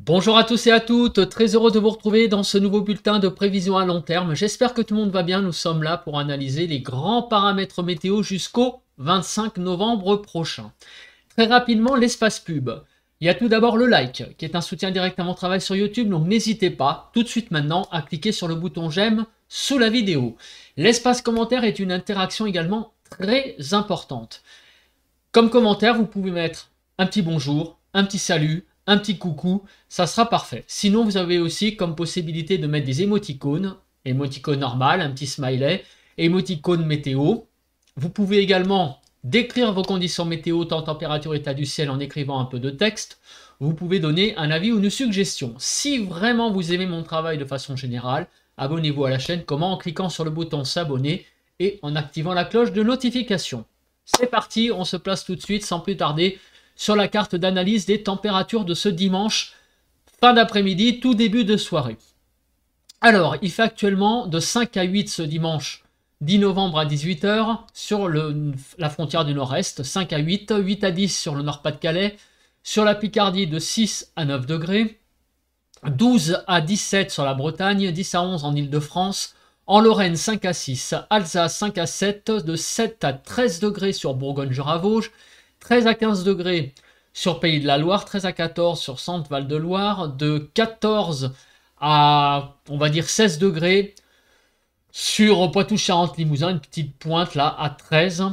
Bonjour à tous et à toutes, très heureux de vous retrouver dans ce nouveau bulletin de prévision à long terme. J'espère que tout le monde va bien, nous sommes là pour analyser les grands paramètres météo jusqu'au 25 novembre prochain. Très rapidement, l'espace pub. Il y a tout d'abord le like, qui est un soutien direct à mon travail sur YouTube, donc n'hésitez pas tout de suite maintenant à cliquer sur le bouton j'aime sous la vidéo. L'espace commentaire est une interaction également très importante. Comme commentaire, vous pouvez mettre un petit bonjour, un petit salut, un petit coucou, ça sera parfait. Sinon, vous avez aussi comme possibilité de mettre des émoticônes, émoticône normal, un petit smiley, émoticône météo. Vous pouvez également décrire vos conditions météo, temps, température, état du ciel en écrivant un peu de texte. Vous pouvez donner un avis ou une suggestion. Si vraiment vous aimez mon travail de façon générale, abonnez-vous à la chaîne. Comment? En cliquant sur le bouton s'abonner et en activant la cloche de notification. C'est parti, on se place tout de suite sans plus tarder sur la carte d'analyse des températures de ce dimanche, fin d'après-midi, tout début de soirée. Alors, il fait actuellement de 5 à 8 ce dimanche 10 novembre à 18 h sur la frontière du nord-est, 5 à 8, 8 à 10 sur le Nord-Pas-de-Calais, sur la Picardie de 6 à 9 degrés, 12 à 17 sur la Bretagne, 10 à 11 en Île-de-France, en Lorraine 5 à 6, Alsace 5 à 7, de 7 à 13 degrés sur Bourgogne-Jura-Vosges, 13 à 15 degrés sur Pays de la Loire, 13 à 14 sur Centre-Val de Loire, de 14 à, on va dire, 16 degrés sur Poitou-Charentes-Limousin, une petite pointe là à 13.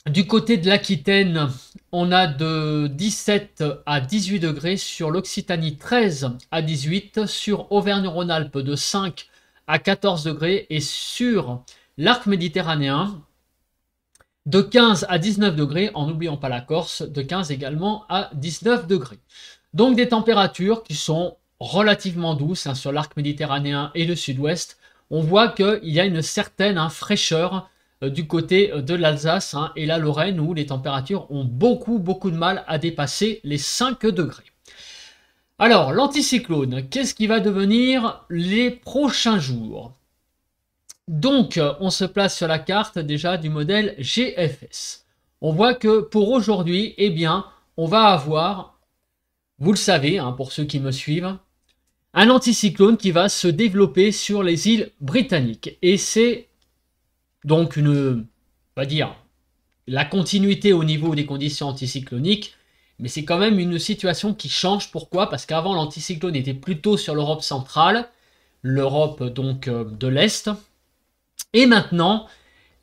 Du côté de l'Aquitaine, on a de 17 à 18 degrés, sur l'Occitanie 13 à 18, sur Auvergne-Rhône-Alpes de 5 à 14 degrés et sur l'arc méditerranéen de 15 à 19 degrés, en n'oubliant pas la Corse, de 15 également à 19 degrés. Donc des températures qui sont relativement douces sur l'arc méditerranéen et le sud-ouest. On voit qu'il y a une certaine fraîcheur du côté de l'Alsace et la Lorraine, où les températures ont beaucoup de mal à dépasser les 5 degrés. Alors, l'anticyclone, qu'est-ce qui va devenir les prochains jours? Donc, on se place sur la carte déjà du modèle GFS. On voit que pour aujourd'hui, eh bien, on va avoir, vous le savez, pour ceux qui me suivent, un anticyclone qui va se développer sur les îles britanniques. Et c'est donc on va dire, la continuité au niveau des conditions anticycloniques, mais c'est quand même une situation qui change. Pourquoi? Parce qu'avant, l'anticyclone était plutôt sur l'Europe centrale, l'Europe donc de l'Est, et maintenant,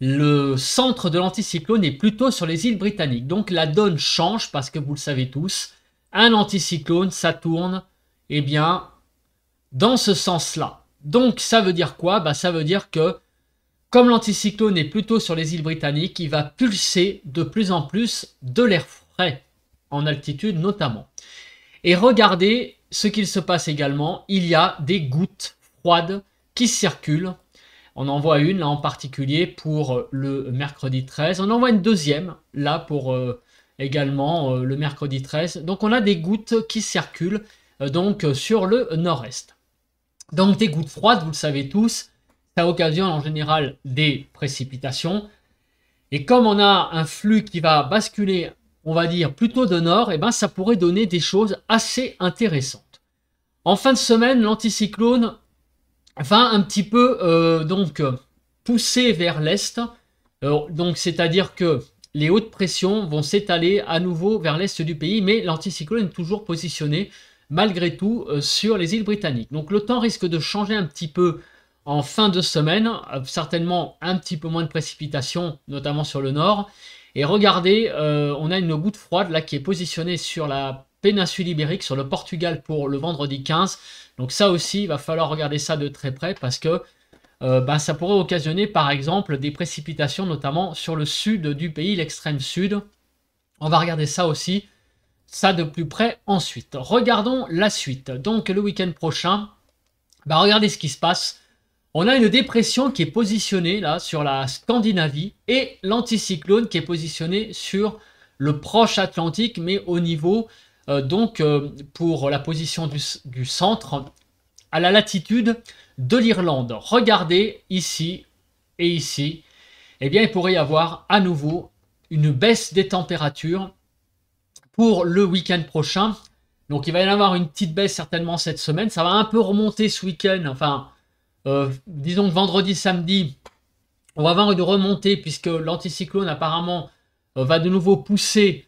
le centre de l'anticyclone est plutôt sur les îles britanniques. Donc la donne change parce que vous le savez tous, un anticyclone, ça tourne, eh bien, dans ce sens-là. Donc ça veut dire quoi? Ça veut dire que, comme l'anticyclone est plutôt sur les îles britanniques, il va pulser de plus en plus de l'air frais, en altitude notamment. Et regardez ce qu'il se passe également, il y a des gouttes froides qui circulent. On en voit une là en particulier pour le mercredi 13. On en voit une deuxième là pour également le mercredi 13. Donc on a des gouttes qui circulent donc sur le nord-est. Donc des gouttes froides, vous le savez tous, ça occasionne en général des précipitations. Et comme on a un flux qui va basculer, on va dire plutôt de nord, et ça pourrait donner des choses assez intéressantes. En fin de semaine, l'anticyclone va un petit peu pousser vers l'est, donc c'est-à-dire que les hautes pressions vont s'étaler à nouveau vers l'est du pays, mais l'anticyclone est toujours positionné malgré tout sur les îles britanniques. Donc le temps risque de changer un petit peu en fin de semaine, certainement un petit peu moins de précipitations, notamment sur le nord. Et regardez, on a une goutte froide là qui est positionnée sur la péninsule ibérique, sur le Portugal pour le vendredi 15. Donc ça aussi, il va falloir regarder ça de très près parce que ça pourrait occasionner par exemple des précipitations, notamment sur le sud du pays, l'extrême sud. On va regarder ça aussi, ça de plus près ensuite. Regardons la suite. Donc le week-end prochain, regardez ce qui se passe. On a une dépression qui est positionnée là sur la Scandinavie et l'anticyclone qui est positionné sur le proche Atlantique, mais au niveau pour la position du centre, à la latitude de l'Irlande. Regardez ici et ici, eh bien il pourrait y avoir à nouveau une baisse des températures pour le week-end prochain. Donc il va y en avoir une petite baisse certainement cette semaine. Ça va un peu remonter ce week-end. Enfin, disons que vendredi, samedi, on va avoir une remontée puisque l'anticyclone apparemment va de nouveau pousser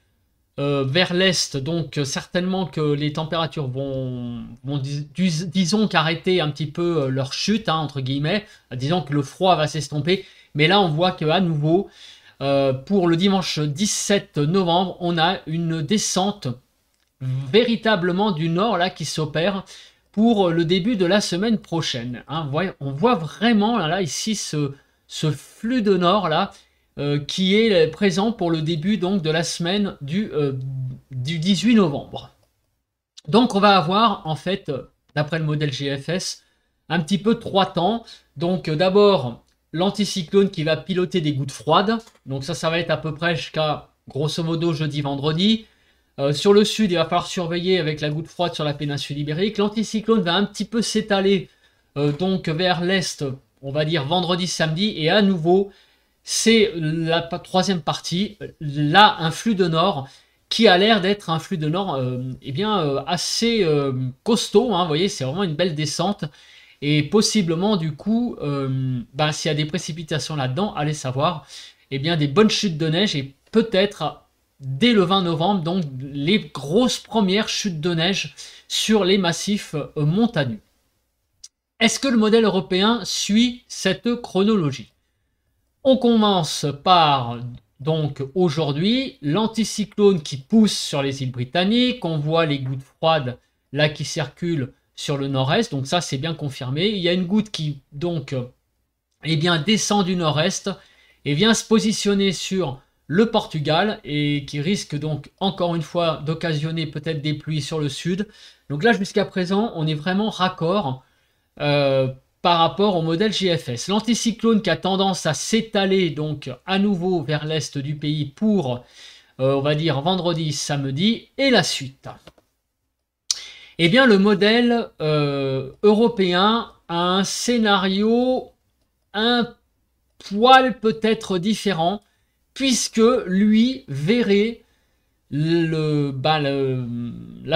vers l'est. Donc certainement que les températures vont disons qu'arrêter un petit peu leur chute, hein, entre guillemets. Disons que le froid va s'estomper. Mais là, on voit qu'à nouveau, pour le dimanche 17 novembre, on a une descente véritablement du nord là qui s'opère pour le début de la semaine prochaine. Hein. On voit vraiment là ici ce flux de nord là qui est présent pour le début donc de la semaine du 18 novembre. Donc on va avoir en fait, d'après le modèle GFS, un petit peu 3 temps. Donc d'abord l'anticyclone qui va piloter des gouttes froides. Donc ça va être à peu près jusqu'à grosso modo jeudi-vendredi. Sur le sud, il va falloir surveiller avec la goutte froide sur la péninsule ibérique. L'anticyclone va un petit peu s'étaler donc vers l'est, on va dire vendredi, samedi. Et à nouveau, c'est la troisième partie, là un flux de nord qui a l'air d'être un flux de nord assez costaud. Hein, vous voyez, c'est vraiment une belle descente. Et possiblement, du coup, s'il y a des précipitations là-dedans, allez savoir, eh bien, des bonnes chutes de neige et peut-être dès le 20 novembre, donc les grosses premières chutes de neige sur les massifs montagneux. Est-ce que le modèle européen suit cette chronologie? On commence par, donc aujourd'hui, l'anticyclone qui pousse sur les îles britanniques, on voit les gouttes froides là qui circulent sur le nord-est, donc ça c'est bien confirmé. Il y a une goutte qui donc descend du nord-est et vient se positionner sur le Portugal et qui risque donc encore une fois d'occasionner peut-être des pluies sur le sud. Donc là jusqu'à présent on est vraiment raccord par rapport au modèle GFS. L'anticyclone qui a tendance à s'étaler donc à nouveau vers l'est du pays pour on va dire vendredi, samedi et la suite. Eh bien le modèle européen a un scénario un poil peut-être différent, puisque lui verrait la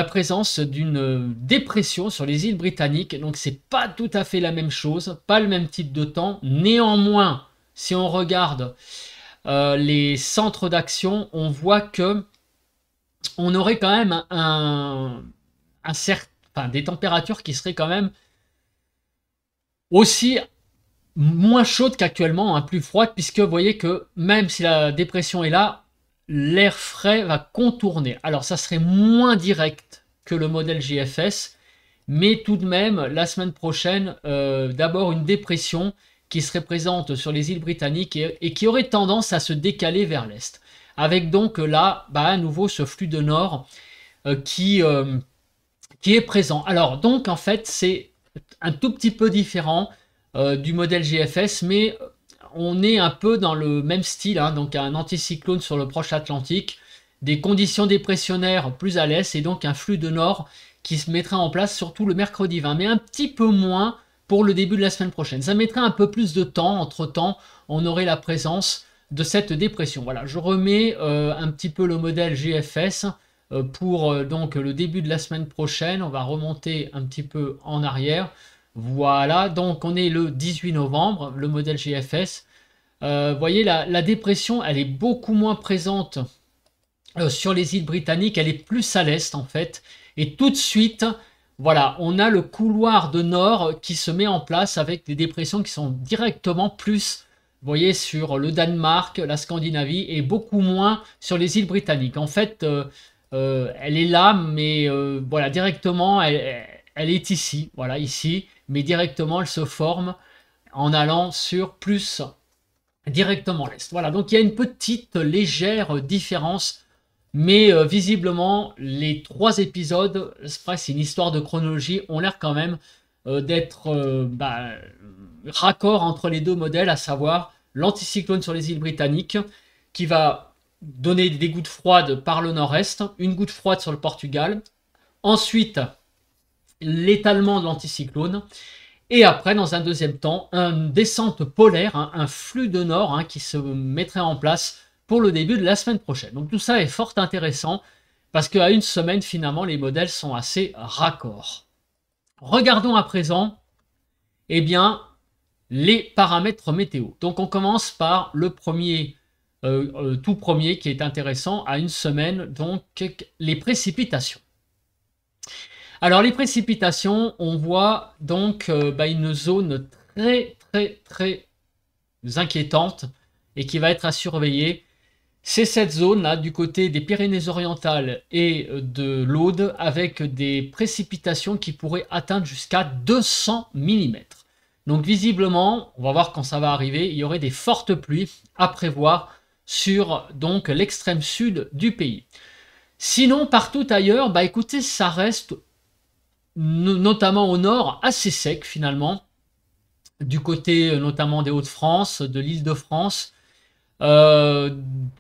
présence d'une dépression sur les îles britanniques. Donc c'est pas tout à fait la même chose, pas le même type de temps. Néanmoins, si on regarde les centres d'action, on voit que on aurait quand même des températures qui seraient quand même aussi moins chaude qu'actuellement, hein, plus froide, puisque vous voyez que même si la dépression est là, l'air frais va contourner. Alors ça serait moins direct que le modèle GFS, mais tout de même, la semaine prochaine, d'abord une dépression qui serait présente sur les îles britanniques et qui aurait tendance à se décaler vers l'est. Avec donc là, à nouveau ce flux de nord qui est présent. Alors donc en fait, c'est un tout petit peu différent du modèle GFS, mais on est un peu dans le même style, hein, donc un anticyclone sur le proche Atlantique, des conditions dépressionnaires plus à l'est et donc un flux de nord qui se mettra en place surtout le mercredi 20, mais un petit peu moins pour le début de la semaine prochaine. Ça mettrait un peu plus de temps, entre-temps, on aurait la présence de cette dépression. Voilà, je remets un petit peu le modèle GFS pour donc le début de la semaine prochaine. On va remonter un petit peu en arrière. Voilà, donc on est le 18 novembre, le modèle GFS. Vous voyez, la dépression, elle est beaucoup moins présente sur les îles britanniques, elle est plus à l'est en fait. Et tout de suite, voilà, on a le couloir de nord qui se met en place avec des dépressions qui sont directement plus, vous voyez, sur le Danemark, la Scandinavie et beaucoup moins sur les îles britanniques. En fait, elle est là, mais voilà, directement, elle est ici, voilà, ici, mais directement, elle se forme en allant sur plus directement l'est. Voilà, donc il y a une petite légère différence, mais visiblement, les 3 épisodes, c'est une histoire de chronologie, ont l'air quand même d'être raccord entre les deux modèles, à savoir l'anticyclone sur les îles britanniques, qui va donner des gouttes froides par le nord-est, une goutte froide sur le Portugal, ensuite l'étalement de l'anticyclone, et après, dans un deuxième temps, une descente polaire, hein, un flux de nord qui se mettrait en place pour le début de la semaine prochaine. Donc tout ça est fort intéressant, parce qu'à une semaine, finalement, les modèles sont assez raccords. Regardons à présent, eh bien, les paramètres météo. Donc on commence par le premier, tout premier qui est intéressant à une semaine, donc les précipitations. Alors les précipitations, on voit donc une zone très inquiétante et qui va être à surveiller. C'est cette zone-là du côté des Pyrénées-Orientales et de l'Aude avec des précipitations qui pourraient atteindre jusqu'à 200 mm. Donc visiblement, on va voir quand ça va arriver, il y aurait des fortes pluies à prévoir sur donc l'extrême sud du pays. Sinon, partout ailleurs, écoutez, ça reste notamment au nord assez sec finalement, du côté notamment des Hauts-de-France, de l'Île-de-France, pour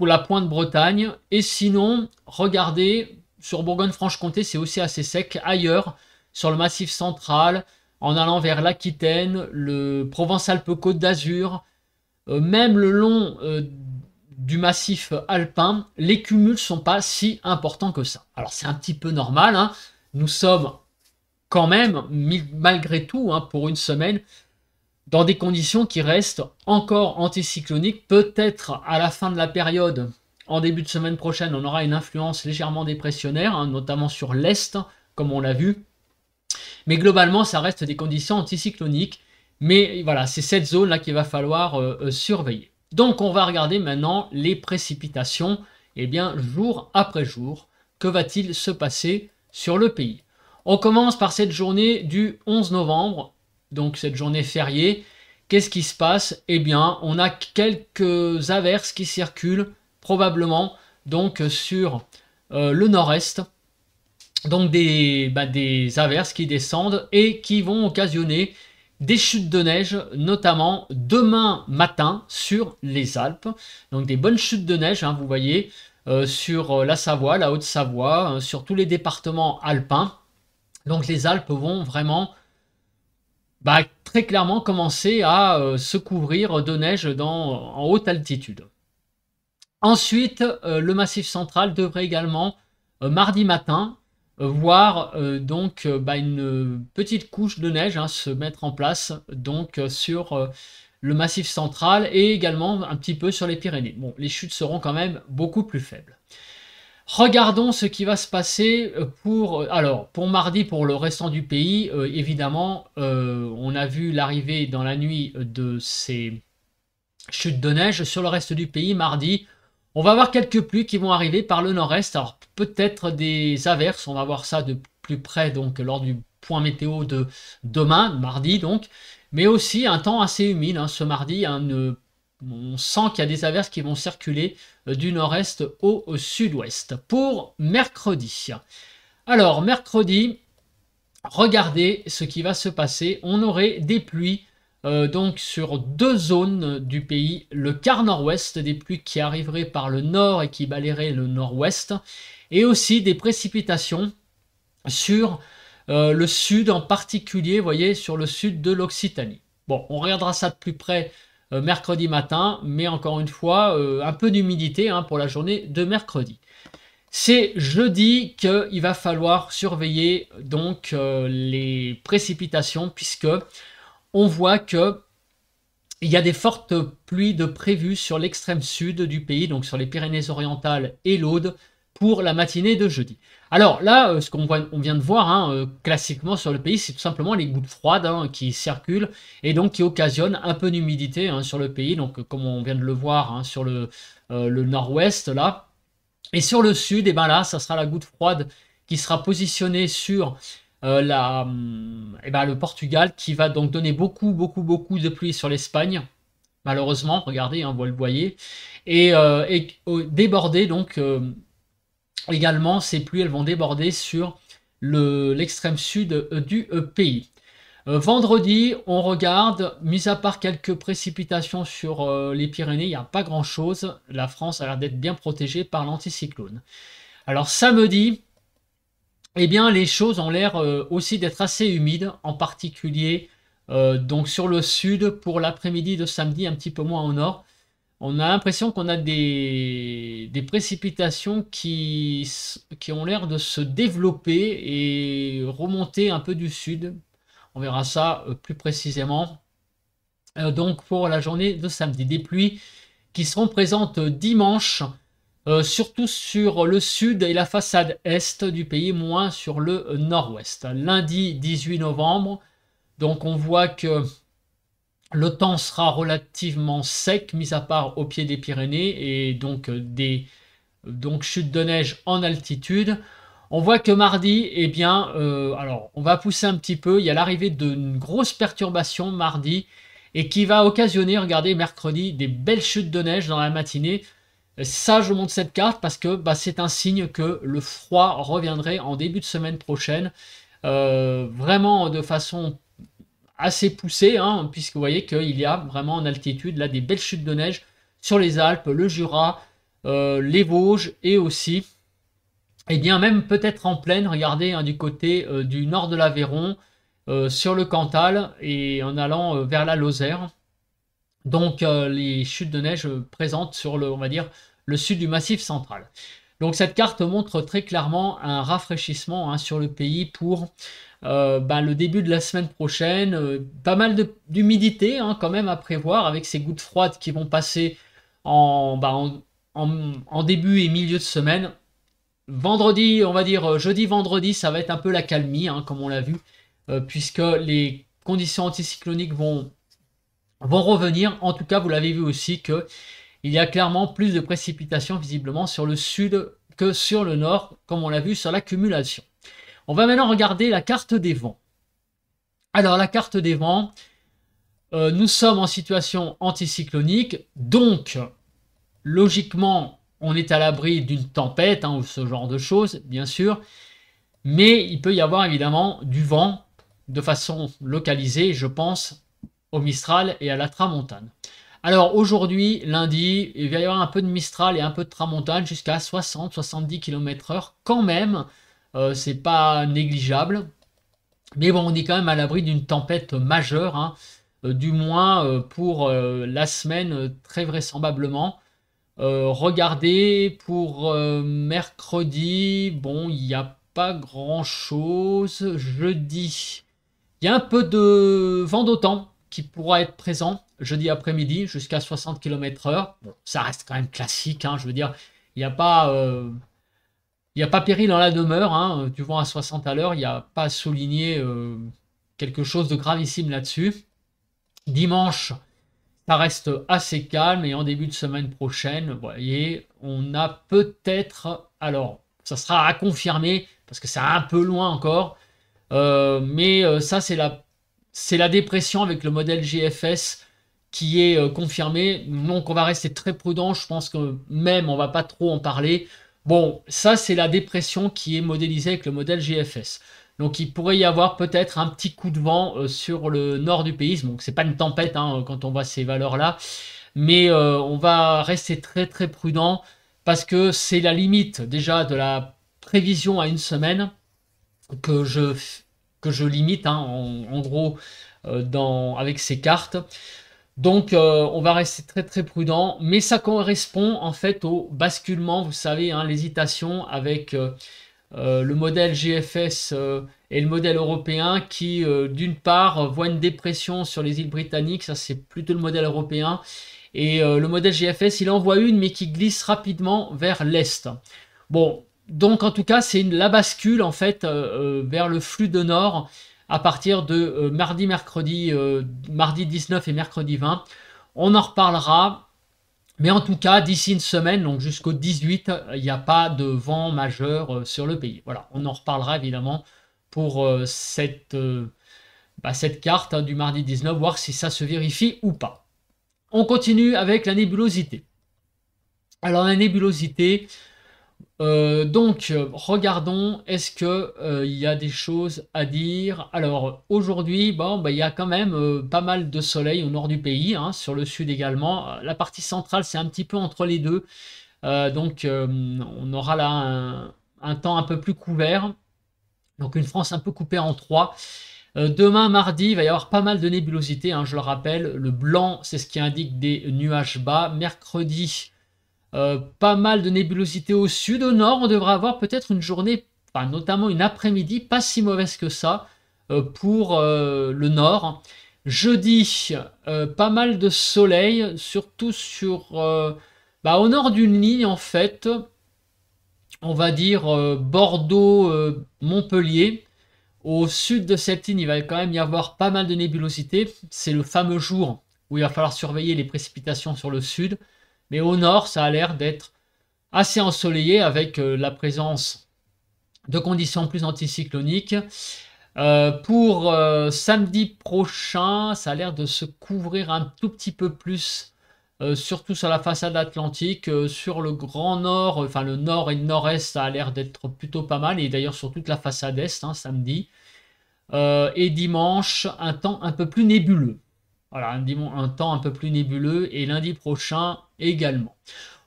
la Pointe-Bretagne. Et sinon, regardez, sur Bourgogne-Franche-Comté, c'est aussi assez sec. Ailleurs, sur le Massif central, en allant vers l'Aquitaine, le Provence-Alpes-Côte d'Azur, même le long du massif alpin, les cumuls ne sont pas si importants que ça. Alors c'est un petit peu normal, hein. Nous sommes quand même, malgré tout, hein, pour une semaine, dans des conditions qui restent encore anticycloniques. Peut-être à la fin de la période, en début de semaine prochaine, on aura une influence légèrement dépressionnaire, hein, notamment sur l'Est, comme on l'a vu. Mais globalement, ça reste des conditions anticycloniques. Mais voilà, c'est cette zone-là qu'il va falloir surveiller. Donc, on va regarder maintenant les précipitations, eh bien, jour après jour. Que va-t-il se passer sur le pays? On commence par cette journée du 11 novembre, donc cette journée fériée. Qu'est-ce qui se passe? Eh bien, on a quelques averses qui circulent, probablement, donc sur le nord-est. Donc des averses qui descendent et qui vont occasionner des chutes de neige, notamment demain matin sur les Alpes. Donc des bonnes chutes de neige, hein, vous voyez, sur la Savoie, la Haute-Savoie, sur tous les départements alpins. Donc les Alpes vont vraiment très clairement commencer à se couvrir de neige en haute altitude. Ensuite, le Massif central devrait également, mardi matin, voir une petite couche de neige se mettre en place donc sur le Massif central et également un petit peu sur les Pyrénées. Bon, les chutes seront quand même beaucoup plus faibles. Regardons ce qui va se passer pour mardi, pour le restant du pays. Évidemment, on a vu l'arrivée dans la nuit de ces chutes de neige. Sur le reste du pays, mardi, on va avoir quelques pluies qui vont arriver par le nord-est. Alors peut-être des averses, on va voir ça de plus près donc lors du point météo de demain, mardi donc. Mais aussi un temps assez humide, hein, ce mardi, on sent qu'il y a des averses qui vont circuler du nord-est au sud-ouest. Pour mercredi. Alors, mercredi, regardez ce qui va se passer. On aurait des pluies donc sur deux zones du pays. Le quart nord-ouest, des pluies qui arriveraient par le nord et qui balayeraient le nord-ouest. Et aussi des précipitations sur le sud en particulier, vous voyez, sur le sud de l'Occitanie. Bon, on regardera ça de plus près mercredi matin, mais encore une fois, un peu d'humidité hein, pour la journée de mercredi. C'est jeudi qu'il va falloir surveiller donc les précipitations, puisque on voit que il y a des fortes pluies de prévues sur l'extrême sud du pays, donc sur les Pyrénées-Orientales et l'Aude, pour la matinée de jeudi. Alors là, ce qu'on vient de voir, hein, classiquement sur le pays, c'est tout simplement les gouttes froides hein, qui circulent et donc qui occasionnent un peu d'humidité hein, sur le pays, donc comme on vient de le voir hein, sur le nord-ouest là. Et sur le sud, et là, ça sera la goutte froide qui sera positionnée sur le Portugal, qui va donc donner beaucoup de pluie sur l'Espagne. Malheureusement, regardez, hein, vous le voyez, et déborder donc également, ces pluies, elles vont déborder sur l'extrême sud du pays. Vendredi, on regarde, mis à part quelques précipitations sur les Pyrénées, il n'y a pas grand-chose. La France a l'air d'être bien protégée par l'anticyclone. Alors samedi, eh bien, les choses ont l'air aussi d'être assez humides, en particulier donc sur le sud pour l'après-midi de samedi, un petit peu moins au nord. On a l'impression qu'on a des précipitations qui ont l'air de se développer et remonter un peu du sud. On verra ça plus précisément. Donc pour la journée de samedi, des pluies qui seront présentes dimanche, surtout sur le sud et la façade est du pays, moins sur le nord-ouest. Lundi 18 novembre, donc on voit que le temps sera relativement sec, mis à part au pied des Pyrénées, et donc des chutes de neige en altitude. On voit que mardi, eh bien, alors on va pousser un petit peu, il y a l'arrivée d'une grosse perturbation mardi, et qui va occasionner, regardez, mercredi, des belles chutes de neige dans la matinée. Ça, je vous montre cette carte parce que c'est un signe que le froid reviendrait en début de semaine prochaine, vraiment de façon assez poussée, hein, puisque vous voyez qu'il y a vraiment en altitude là des belles chutes de neige sur les Alpes, le Jura, les Vosges et aussi, et bien même peut-être en plaine, regardez, hein, du côté du nord de l'Aveyron, sur le Cantal et en allant vers la Lozère. Donc les chutes de neige présentes sur le, on va dire, le sud du Massif central. Donc cette carte montre très clairement un rafraîchissement, hein, sur le pays pour le début de la semaine prochaine. Pas mal d'humidité, hein, quand même à prévoir avec ces gouttes froides qui vont passer en début et milieu de semaine. Vendredi, on va dire jeudi, vendredi, ça va être un peu la calmie, hein, comme on l'a vu, puisque les conditions anticycloniques vont revenir. En tout cas, vous l'avez vu aussi que il y a clairement plus de précipitations visiblement sur le sud que sur le nord, comme on l'a vu sur l'accumulation. On va maintenant regarder la carte des vents. Alors la carte des vents, nous sommes en situation anticyclonique, donc logiquement on est à l'abri d'une tempête, hein, ou ce genre de choses, bien sûr, mais il peut y avoir évidemment du vent de façon localisée, je pense au Mistral et à la Tramontane. Alors aujourd'hui, lundi, il va y avoir un peu de Mistral et un peu de Tramontane jusqu'à 60-70 km/h quand même. C'est pas négligeable. Mais bon, on est quand même à l'abri d'une tempête majeure, hein, du moins pour la semaine, très vraisemblablement. Regardez, pour mercredi, bon, il n'y a pas grand-chose. Jeudi, il y a un peu de vent d'automne qui pourra être présent jeudi après-midi jusqu'à 60 km/h. Bon, ça reste quand même classique, hein, je veux dire, il n'y a pas... il n'y a pas péril dans la demeure, hein, du vent à 60 à l'heure, il n'y a pas à souligner quelque chose de gravissime là-dessus. Dimanche, ça reste assez calme et en début de semaine prochaine, vous voyez, on a peut-être, alors ça sera à confirmer parce que c'est un peu loin encore, mais ça c'est la dépression avec le modèle GFS qui est confirmé, donc on va rester très prudent, je pense que même on va pas trop en parler. Bon, ça c'est la dépression qui est modélisée avec le modèle GFS. Donc il pourrait y avoir peut-être un petit coup de vent sur le nord du pays. Donc c'est pas une tempête, hein, quand on voit ces valeurs-là, mais on va rester très très prudent parce que c'est la limite déjà de la prévision à une semaine que je limite, hein, en gros avec ces cartes. Donc on va rester très très prudent, mais ça correspond en fait au basculement, vous savez, hein, l'hésitation avec le modèle GFS et le modèle européen qui, d'une part, voit une dépression sur les îles britanniques, ça c'est plutôt le modèle européen, et le modèle GFS, il en voit une, mais qui glisse rapidement vers l'est. Bon, donc en tout cas, c'est la bascule en fait vers le flux de nord à partir de mardi, mercredi, mardi 19 et mercredi 20. On en reparlera. Mais en tout cas, d'ici une semaine, donc jusqu'au 18, il n'y a pas de vent majeur sur le pays. Voilà, on en reparlera évidemment pour cette carte, hein, du mardi 19, voir si ça se vérifie ou pas. On continue avec la nébulosité. Alors la nébulosité, donc regardons, est-ce que il y a des choses à dire. Alors aujourd'hui, bon, il y a quand même pas mal de soleil au nord du pays, hein, sur le sud également. La partie centrale, c'est un petit peu entre les deux. Donc on aura là un temps un peu plus couvert. Donc une France un peu coupée en trois. Demain, mardi, il va y avoir pas mal de nébulosité, hein, je le rappelle. Le blanc, c'est ce qui indique des nuages bas. Mercredi, pas mal de nébulosité au sud. Au nord, on devrait avoir peut-être une journée, enfin, notamment une après-midi, pas si mauvaise que ça pour le nord. Jeudi, pas mal de soleil, surtout sur, au nord d'une ligne en fait, on va dire Bordeaux-Montpellier. Au sud de cette ligne, il va quand même y avoir pas mal de nébulosité. C'est le fameux jour où il va falloir surveiller les précipitations sur le sud. Mais au nord, ça a l'air d'être assez ensoleillé avec la présence de conditions plus anticycloniques. Pour samedi prochain, ça a l'air de se couvrir un tout petit peu plus, surtout sur la façade atlantique. Sur le grand nord, enfin le nord et le nord-est, ça a l'air d'être plutôt pas mal. Et d'ailleurs sur toute la façade est, hein, samedi. Et dimanche, un temps un peu plus nébuleux. Voilà, un temps un peu plus nébuleux. Et lundi prochain également.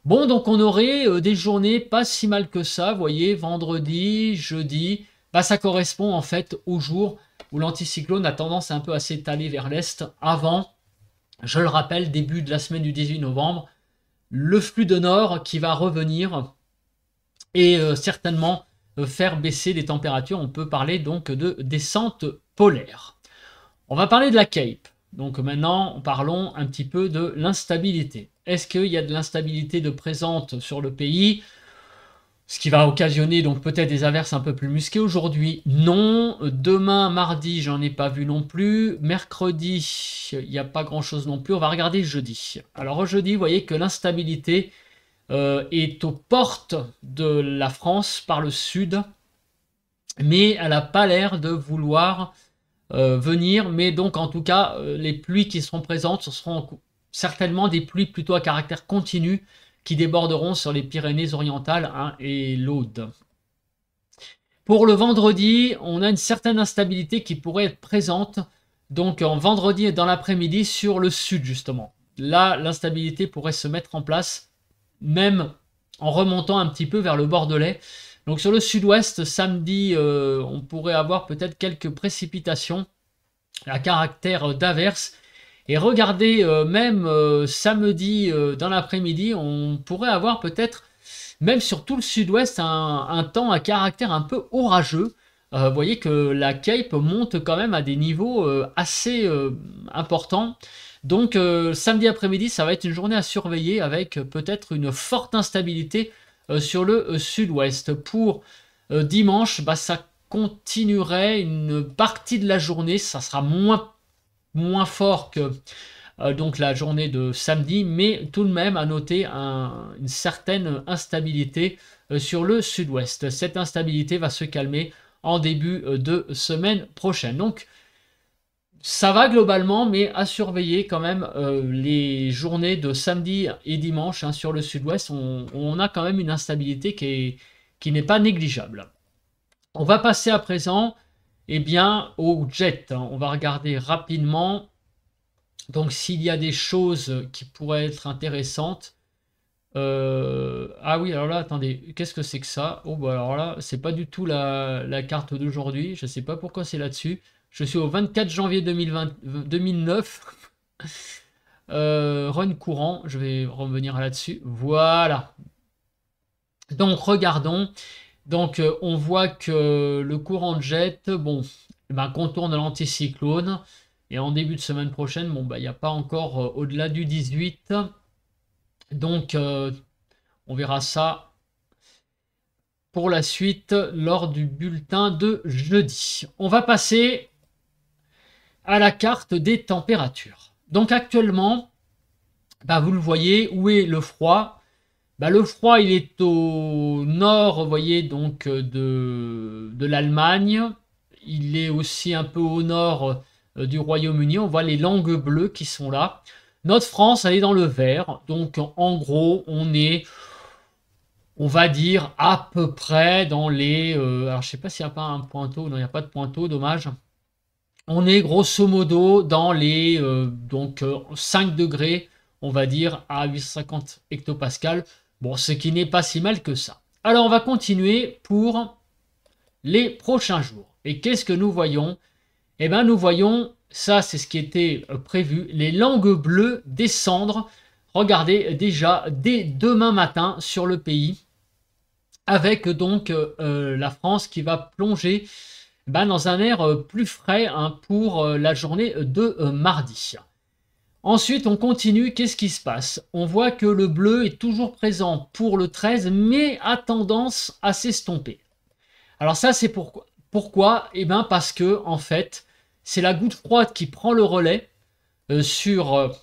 Bon, donc on aurait des journées pas si mal que ça, vous voyez, vendredi, jeudi, ça correspond en fait au jour où l'anticyclone a tendance un peu à s'étaler vers l'est avant, je le rappelle, début de la semaine du 18 novembre, le flux de nord qui va revenir et certainement faire baisser les températures. On peut parler donc de descente polaire. On va parler de la Cape. Donc maintenant, parlons un petit peu de l'instabilité. Est-ce qu'il y a de l'instabilité de présente sur le pays? Ce qui va occasionner donc peut-être des averses un peu plus musquées aujourd'hui. Non. Demain, mardi, j'en ai pas vu non plus. Mercredi, il n'y a pas grand-chose non plus. On va regarder jeudi. Alors jeudi, vous voyez que l'instabilité est aux portes de la France par le sud. Mais elle n'a pas l'air de vouloir venir, mais donc en tout cas les pluies qui seront présentes, ce seront certainement des pluies plutôt à caractère continu qui déborderont sur les Pyrénées-Orientales, hein, et l'Aude. Pour le vendredi, on a une certaine instabilité qui pourrait être présente, donc en vendredi et dans l'après-midi sur le sud justement. Là, l'instabilité pourrait se mettre en place, même en remontant un petit peu vers le Bordelais. Donc sur le sud-ouest, samedi, on pourrait avoir peut-être quelques précipitations à caractère d'averse. Et regardez, même samedi dans l'après-midi, on pourrait avoir peut-être, même sur tout le sud-ouest, un temps à caractère un peu orageux. Vous voyez que la Cape monte quand même à des niveaux assez importants. Donc samedi après-midi, ça va être une journée à surveiller avec peut-être une forte instabilité sur le sud-ouest. Pour dimanche, ça continuerait une partie de la journée, ça sera moins fort que donc la journée de samedi, mais tout de même à noter une certaine instabilité sur le sud-ouest. Cette instabilité va se calmer en début de semaine prochaine. Donc ça va globalement, mais à surveiller quand même les journées de samedi et dimanche, hein, sur le sud-ouest. On a quand même une instabilité qui n'est pas négligeable. On va passer à présent au jet. On va regarder rapidement donc s'il y a des choses qui pourraient être intéressantes. Ah oui, alors là, attendez, qu'est-ce que c'est que ça? Oh, alors là, c'est pas du tout la carte d'aujourd'hui. Je sais pas pourquoi c'est là-dessus. Je suis au 24 janvier 2009. Run courant, je vais revenir là-dessus. Voilà. Donc regardons. Donc on voit que le courant de jet, contourne l'anticyclone. Et en début de semaine prochaine, il n'y a pas encore au-delà du 18. Donc on verra ça pour la suite lors du bulletin de jeudi. On va passer à la carte des températures. Donc actuellement, vous le voyez, où est le froid? Le froid, il est au nord, vous voyez, donc de l'Allemagne. Il est aussi un peu au nord du Royaume-Uni. On voit les langues bleues qui sont là. Notre France, elle est dans le vert. Donc en gros, on va dire à peu près dans les... alors je sais pas s'il n'y a pas un pointeau. Non, il n'y a pas de pointeau, dommage. On est grosso modo dans les 5 degrés, on va dire, à 850 hectopascales. Bon, ce qui n'est pas si mal que ça. Alors, on va continuer pour les prochains jours. Et qu'est-ce que nous voyons? eh ben, nous voyons, ça c'est ce qui était prévu, les langues bleues descendre, regardez, déjà dès demain matin sur le pays, avec donc la France qui va plonger dans un air plus frais hein, pour la journée de mardi. Ensuite, on continue. Qu'est-ce qui se passe? On voit que le bleu est toujours présent pour le 13, mais a tendance à s'estomper. Alors ça, c'est pourquoi. Pourquoi? Eh bien, parce que, en fait, c'est la goutte froide qui prend le relais sur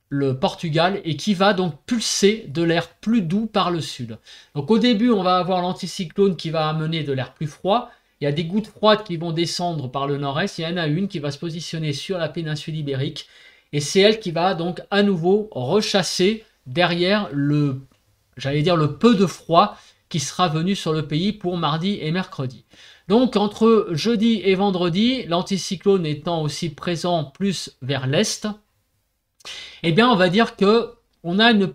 le Portugal et qui va donc pulser de l'air plus doux par le sud. Donc au début, on va avoir l'anticyclone qui va amener de l'air plus froid. Il y a des gouttes froides qui vont descendre par le nord-est. Il y en a une qui va se positionner sur la péninsule ibérique. Et c'est elle qui va donc à nouveau rechasser derrière le, j'allais dire, le peu de froid qui sera venu sur le pays pour mardi et mercredi. Donc entre jeudi et vendredi, l'anticyclone étant aussi présent plus vers l'est, eh bien on va dire que on a une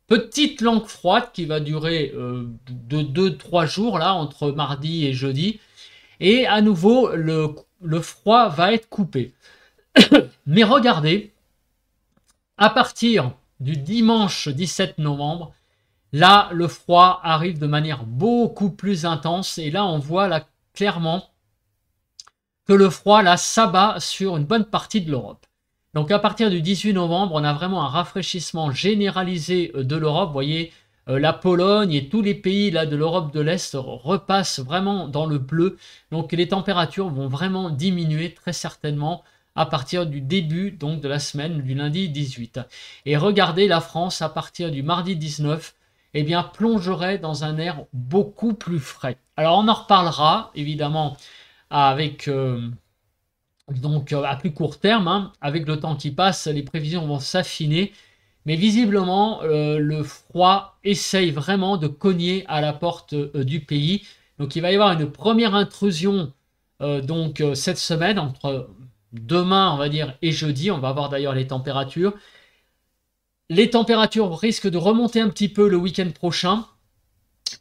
petite langue froide qui va durer de 2-3 jours là entre mardi et jeudi. Et à nouveau, le froid va être coupé. Mais regardez, à partir du dimanche 17 novembre, là, le froid arrive de manière beaucoup plus intense. Et là, on voit là, clairement que le froid là, s'abat sur une bonne partie de l'Europe. Donc à partir du 18 novembre, on a vraiment un rafraîchissement généralisé de l'Europe. Vous voyez, la Pologne et tous les pays là, de l'Europe de l'Est repassent vraiment dans le bleu. Donc les températures vont vraiment diminuer très certainement à partir du début donc, de la semaine du lundi 18. Et regardez, la France, à partir du mardi 19, eh bien, plongerait dans un air beaucoup plus frais. Alors on en reparlera évidemment avec... donc à plus court terme, hein, avec le temps qui passe, les prévisions vont s'affiner. Mais visiblement, le froid essaye vraiment de cogner à la porte du pays. Donc il va y avoir une première intrusion cette semaine, entre demain, on va dire, et jeudi. On va voir d'ailleurs les températures. Les températures risquent de remonter un petit peu le week-end prochain,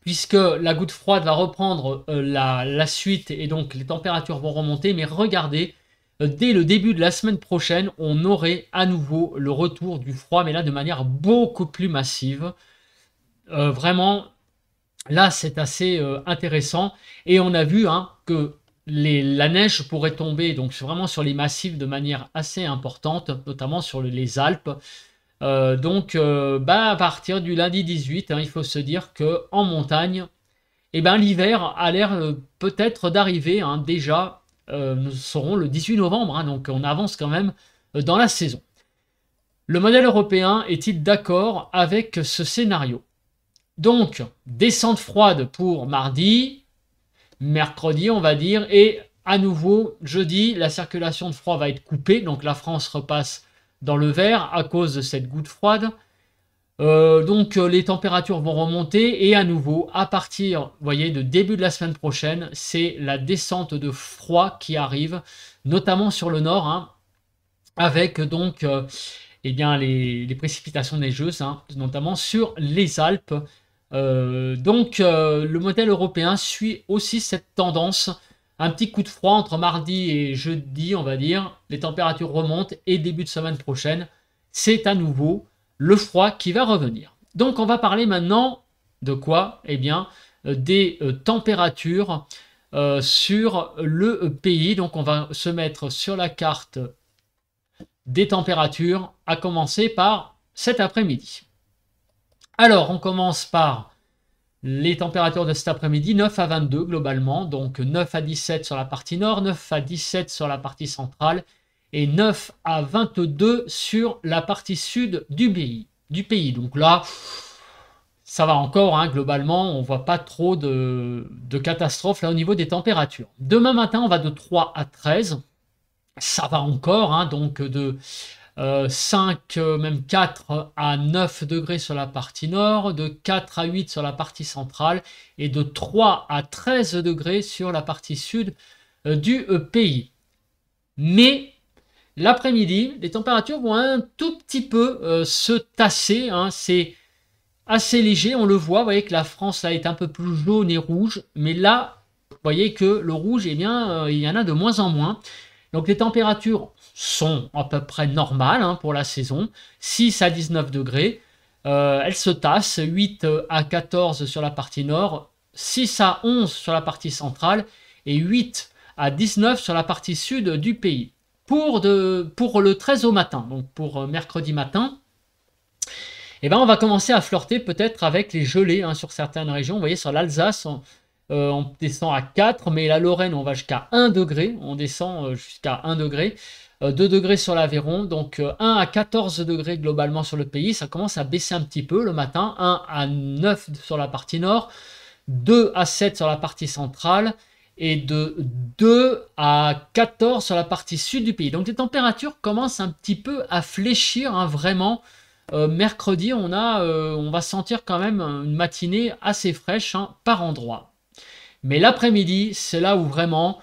puisque la goutte froide va reprendre la suite, et donc les températures vont remonter. Mais regardez, dès le début de la semaine prochaine, on aurait à nouveau le retour du froid, mais là de manière beaucoup plus massive. Vraiment, là c'est assez intéressant. Et on a vu hein, que la neige pourrait tomber donc vraiment sur les massifs de manière assez importante, notamment sur les Alpes. À partir du lundi 18, hein, il faut se dire qu'en montagne, eh ben, l'hiver a l'air peut-être d'arriver hein, déjà. Nous serons le 18 novembre, hein, donc on avance quand même dans la saison. Le modèle européen est-il d'accord avec ce scénario? Donc, descente froide pour mardi, mercredi on va dire, et à nouveau jeudi, la circulation de froid va être coupée, donc la France repasse dans le vert à cause de cette goutte froide. Les températures vont remonter et à nouveau, à partir, vous voyez, de début de la semaine prochaine, c'est la descente de froid qui arrive, notamment sur le nord, hein, avec donc les précipitations neigeuses, hein, notamment sur les Alpes. Le modèle européen suit aussi cette tendance. Un petit coup de froid entre mardi et jeudi, on va dire. Les températures remontent et début de semaine prochaine, c'est à nouveau le froid qui va revenir. Donc on va parler maintenant de quoi? Eh bien des températures sur le pays. Donc on va se mettre sur la carte des températures, à commencer par cet après-midi. Alors on commence par les températures de cet après-midi, 9 à 22 globalement, donc 9 à 17 sur la partie nord, 9 à 17 sur la partie centrale, et 9 à 22 sur la partie sud du pays. Donc là, ça va encore, hein, globalement, on ne voit pas trop de catastrophes là au niveau des températures. Demain matin, on va de 3 à 13, ça va encore, hein, donc de 5, même 4 à 9 degrés sur la partie nord, de 4 à 8 sur la partie centrale, et de 3 à 13 degrés sur la partie sud du pays. Mais l'après-midi, les températures vont un tout petit peu se tasser, hein, c'est assez léger, on le voit, vous voyez que la France là, est un peu plus jaune et rouge, mais là, vous voyez que le rouge, eh bien, il y en a de moins en moins. Donc les températures sont à peu près normales hein, pour la saison, 6 à 19 degrés. Elles se tassent, 8 à 14 sur la partie nord, 6 à 11 sur la partie centrale et 8 à 19 sur la partie sud du pays. Pour le 13 au matin, donc pour mercredi matin, eh ben on va commencer à flirter peut-être avec les gelées hein, sur certaines régions. Vous voyez, sur l'Alsace, on descend à 4, mais la Lorraine, on va jusqu'à 1 degré. On descend jusqu'à 1 degré. 2 degrés sur l'Aveyron, donc 1 à 14 degrés globalement sur le pays. Ça commence à baisser un petit peu le matin. 1 à 9 sur la partie nord, 2 à 7 sur la partie centrale et de 2 à 14 sur la partie sud du pays. Donc les températures commencent un petit peu à fléchir hein, vraiment. Mercredi, on va sentir quand même une matinée assez fraîche hein, par endroit. Mais l'après-midi, c'est là où vraiment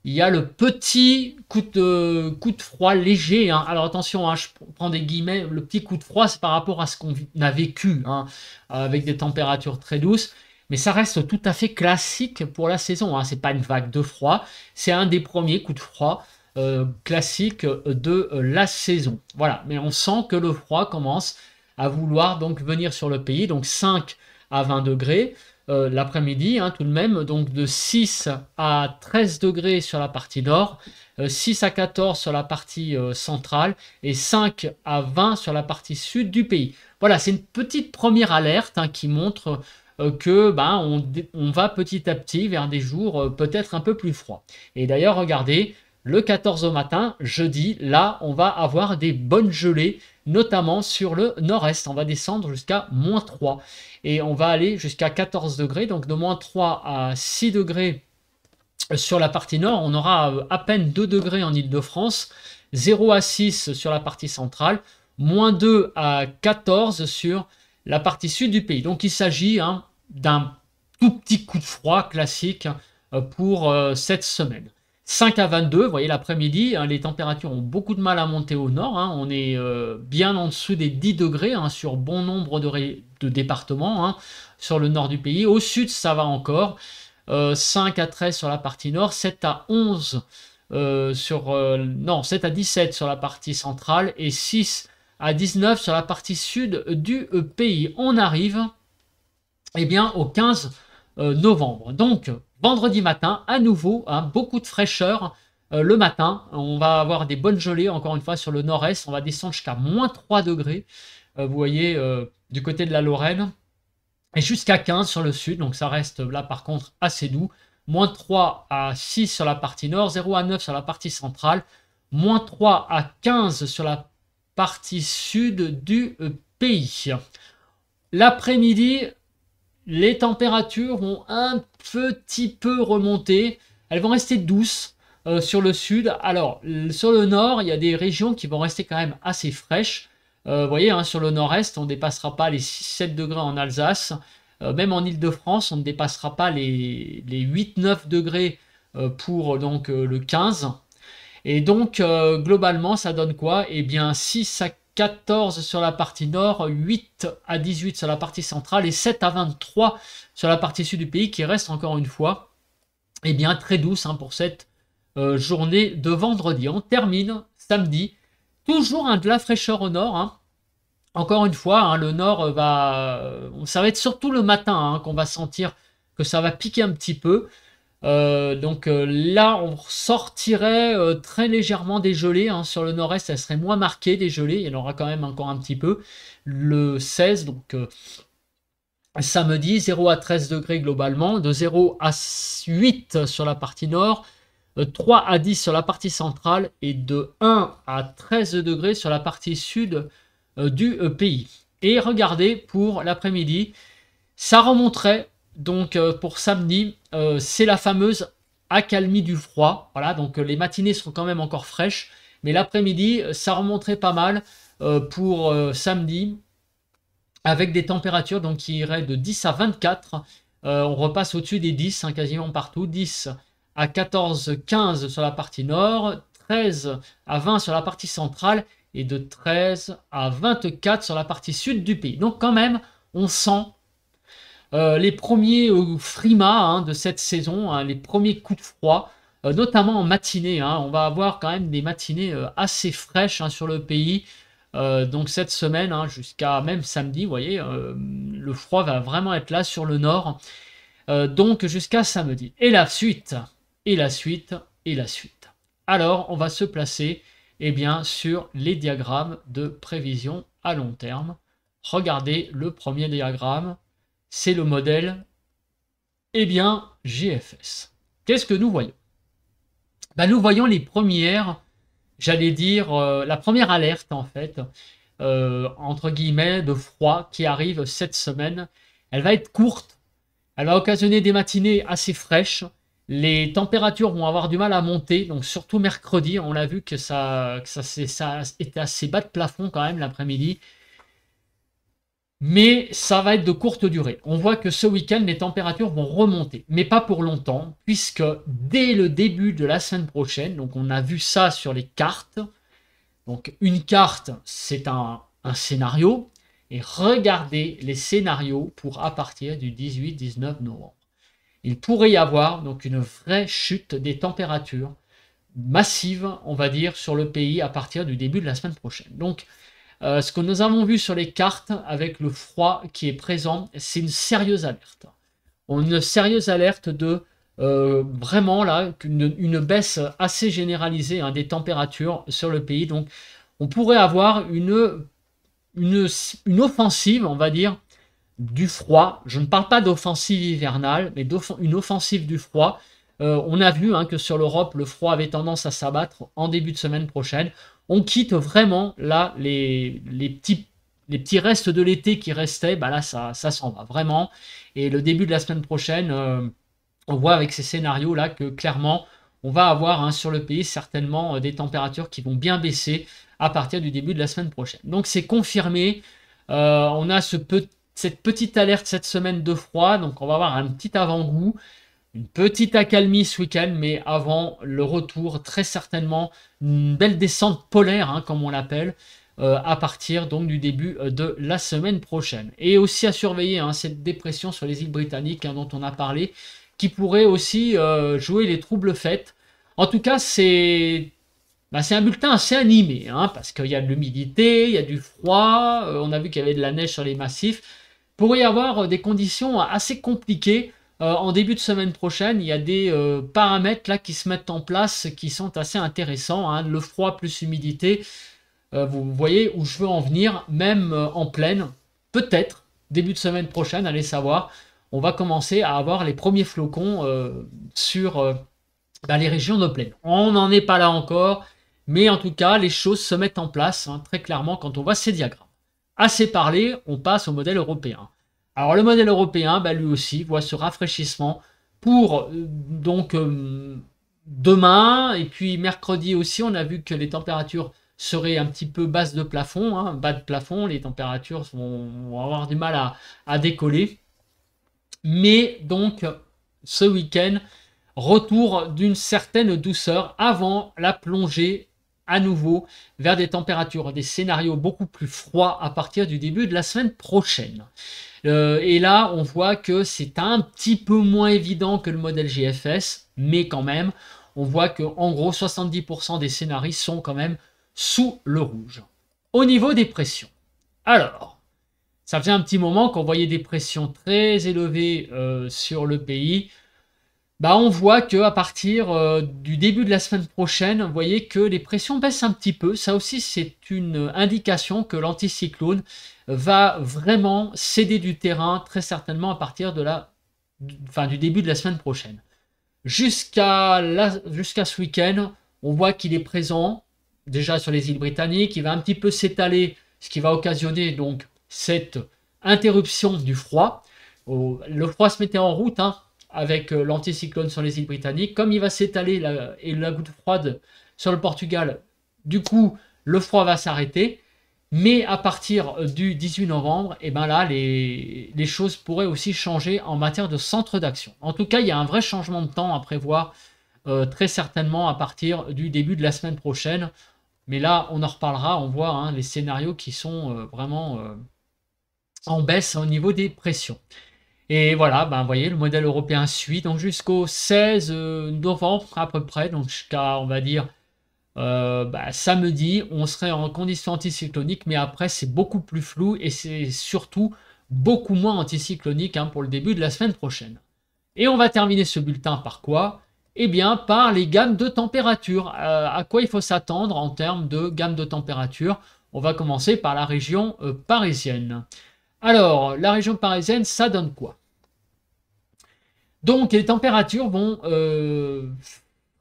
il y a le petit coup de froid léger. Hein. Alors attention, hein, je prends des guillemets, le petit coup de froid, c'est par rapport à ce qu'on a vécu, hein, avec des températures très douces. Mais ça reste tout à fait classique pour la saison. Hein. C'est pas une vague de froid, c'est un des premiers coups de froid classiques de la saison. Voilà, mais on sent que le froid commence à vouloir donc venir sur le pays. Donc 5 à 20 degrés. L'après-midi, hein, tout de même, donc de 6 à 13 degrés sur la partie nord, 6 à 14 sur la partie centrale et 5 à 20 sur la partie sud du pays. Voilà, c'est une petite première alerte hein, qui montre que on va petit à petit vers des jours peut-être un peu plus froids. Et d'ailleurs, regardez, le 14 au matin, jeudi, là, on va avoir des bonnes gelées, notamment sur le nord-est. On va descendre jusqu'à -3 et on va aller jusqu'à 14 degrés, donc de -3 à 6 degrés sur la partie nord. On aura à peine 2 degrés en Île-de-France, 0 à 6 sur la partie centrale, -2 à 14 sur la partie sud du pays. Donc il s'agit hein, d'un tout petit coup de froid classique pour cette semaine. 5 à 22, vous voyez l'après-midi, hein, les températures ont beaucoup de mal à monter au nord. Hein, on est bien en dessous des 10 degrés hein, sur bon nombre de départements hein, sur le nord du pays. Au sud, ça va encore. 5 à 13 sur la partie nord, 7 à 11 7 à 17 sur la partie centrale et 6 à 19 sur la partie sud du pays. On arrive eh bien, au 15 novembre. Donc, vendredi matin, à nouveau, hein, beaucoup de fraîcheur le matin. On va avoir des bonnes gelées, encore une fois, sur le nord-est. On va descendre jusqu'à -3 degrés, vous voyez, du côté de la Lorraine. Et jusqu'à 15 sur le sud, donc ça reste là par contre assez doux. -3 à 6 sur la partie nord, 0 à 9 sur la partie centrale, -3 à 15 sur la partie sud du pays. L'après-midi, les températures vont un petit peu remonter. Elles vont rester douces sur le sud. Alors, sur le nord, il y a des régions qui vont rester quand même assez fraîches. Vous voyez, hein, sur le nord-est, on ne dépassera pas les 6-7 degrés en Alsace. Même en Île-de-France, on ne dépassera pas les 8-9 degrés pour donc, le 15. Et donc, globalement, ça donne quoi? Eh bien, 6 à 14 sur la partie nord, 8 à 18 sur la partie centrale et 7 à 23 sur la partie sud du pays, qui reste encore une fois eh bien, très douce hein, pour cette journée de vendredi. On termine samedi. Toujours de la fraîcheur au nord. Hein. Encore une fois, hein, le nord ça va être surtout le matin hein, qu'on va sentir que ça va piquer un petit peu. Donc là, on sortirait très légèrement des gelées. Hein, sur le nord-est, ça serait moins marqué des gelées. Il y en aura quand même encore un petit peu. Le 16, donc samedi, 0 à 13 degrés globalement. De 0 à 8 sur la partie nord. 3 à 10 sur la partie centrale et de 1 à 13 degrés sur la partie sud du pays. Et regardez, pour l'après-midi, ça remonterait, donc pour samedi, c'est la fameuse accalmie du froid. Voilà, donc les matinées seront quand même encore fraîches, mais l'après-midi, ça remonterait pas mal pour samedi, avec des températures donc, qui iraient de 10 à 24. On repasse au-dessus des 10, hein, quasiment partout, 10 à 14, 15 sur la partie nord, 13 à 20 sur la partie centrale et de 13 à 24 sur la partie sud du pays. Donc quand même, on sent les premiers frimas hein, de cette saison, hein, les premiers coups de froid notamment en matinée, hein. On va avoir quand même des matinées assez fraîches, hein, sur le pays. Donc cette semaine, hein, jusqu'à même samedi, vous voyez, le froid va vraiment être là sur le nord. Donc jusqu'à samedi. Et la suite, et la suite, et la suite. Alors, on va se placer, eh bien, sur les diagrammes de prévision à long terme. Regardez le premier diagramme, c'est le modèle, eh bien, GFS. Qu'est-ce que nous voyons? Ben, nous voyons les premières, j'allais dire, la première alerte, en fait, entre guillemets, de froid qui arrive cette semaine. Elle va être courte. Elle va occasionner des matinées assez fraîches. Les températures vont avoir du mal à monter, donc surtout mercredi, on l'a vu que ça était assez bas de plafond quand même l'après-midi. Mais ça va être de courte durée. On voit que ce week-end, les températures vont remonter, mais pas pour longtemps, puisque dès le début de la semaine prochaine, donc on a vu ça sur les cartes. Donc une carte, c'est un scénario, et regardez les scénarios pour à partir du 18-19 novembre. Il pourrait y avoir donc une vraie chute des températures massive, on va dire, sur le pays à partir du début de la semaine prochaine. Donc, ce que nous avons vu sur les cartes avec le froid qui est présent, c'est une sérieuse alerte. Une sérieuse alerte de vraiment là, une baisse assez généralisée, hein, des températures sur le pays. Donc, on pourrait avoir une offensive, on va dire, du froid. Je ne parle pas d'offensive hivernale, mais une offensive du froid. On a vu, hein, que sur l'Europe, le froid avait tendance à s'abattre en début de semaine prochaine. On quitte vraiment là les petits restes de l'été qui restaient. Bah là, ça s'en va vraiment. Et le début de la semaine prochaine, on voit avec ces scénarios là que clairement, on va avoir, hein, sur le pays certainement des températures qui vont bien baisser à partir du début de la semaine prochaine. Donc c'est confirmé. On a cette petite alerte cette semaine de froid, donc on va avoir un petit avant-goût, une petite accalmie ce week-end, mais avant le retour, très certainement, une belle descente polaire, hein, comme on l'appelle, à partir donc du début de la semaine prochaine. Et aussi à surveiller, hein, cette dépression sur les îles britanniques, hein, dont on a parlé, qui pourrait aussi jouer les troubles faits. En tout cas, c'est un bulletin assez animé, hein, parce qu'il y a de l'humidité, il y a du froid, on a vu qu'il y avait de la neige sur les massifs. Il pourrait y avoir des conditions assez compliquées en début de semaine prochaine. Il y a des paramètres là qui se mettent en place qui sont assez intéressants, hein. Le froid plus humidité, vous voyez où je veux en venir, même en pleine, peut-être début de semaine prochaine, allez savoir, on va commencer à avoir les premiers flocons sur les régions de plaine. On n'en est pas là encore, mais en tout cas, les choses se mettent en place, hein, très clairement quand on voit ces diagrammes. Assez parlé, on passe au modèle européen. Alors le modèle européen, lui aussi, voit ce rafraîchissement pour demain, et puis mercredi aussi, on a vu que les températures seraient un petit peu basses de plafond, hein, bas de plafond, les températures vont avoir du mal à décoller. Mais donc, ce week-end, retour d'une certaine douceur avant la plongée à nouveau vers des températures, des scénarios beaucoup plus froids à partir du début de la semaine prochaine. Et là, on voit que c'est un petit peu moins évident que le modèle GFS, mais quand même, on voit que en gros, 70% des scénarios sont quand même sous le rouge. Au niveau des pressions, alors, ça faisait un petit moment qu'on voyait des pressions très élevées sur le pays. On voit qu'à partir du début de la semaine prochaine, vous voyez que les pressions baissent un petit peu. Ça aussi, c'est une indication que l'anticyclone va vraiment céder du terrain, très certainement à partir du début de la semaine prochaine. Jusqu'à ce week-end, on voit qu'il est présent déjà sur les îles britanniques. Il va un petit peu s'étaler, ce qui va occasionner donc cette interruption du froid. Le froid se mettait en route, hein, avec l'anticyclone sur les îles britanniques. Comme il va s'étaler et la goutte froide sur le Portugal, du coup, le froid va s'arrêter. Mais à partir du 18 novembre, là, les choses pourraient aussi changer en matière de centre d'action. En tout cas, il y a un vrai changement de temps à prévoir très certainement à partir du début de la semaine prochaine. Mais là, on en reparlera. On voit, hein, les scénarios qui sont vraiment en baisse au niveau des pressions. Et voilà, ben, vous voyez, le modèle européen suit, donc jusqu'au 16 novembre à peu près, donc jusqu'à, on va dire, samedi, on serait en condition anticyclonique, mais après, c'est beaucoup plus flou et c'est surtout beaucoup moins anticyclonique hein, pour le début de la semaine prochaine. Et on va terminer ce bulletin par quoi? Eh bien, par les gammes de température. À quoi il faut s'attendre en termes de gamme de température? On va commencer par la région parisienne. Alors, la région parisienne, ça donne quoi? Donc, les températures vont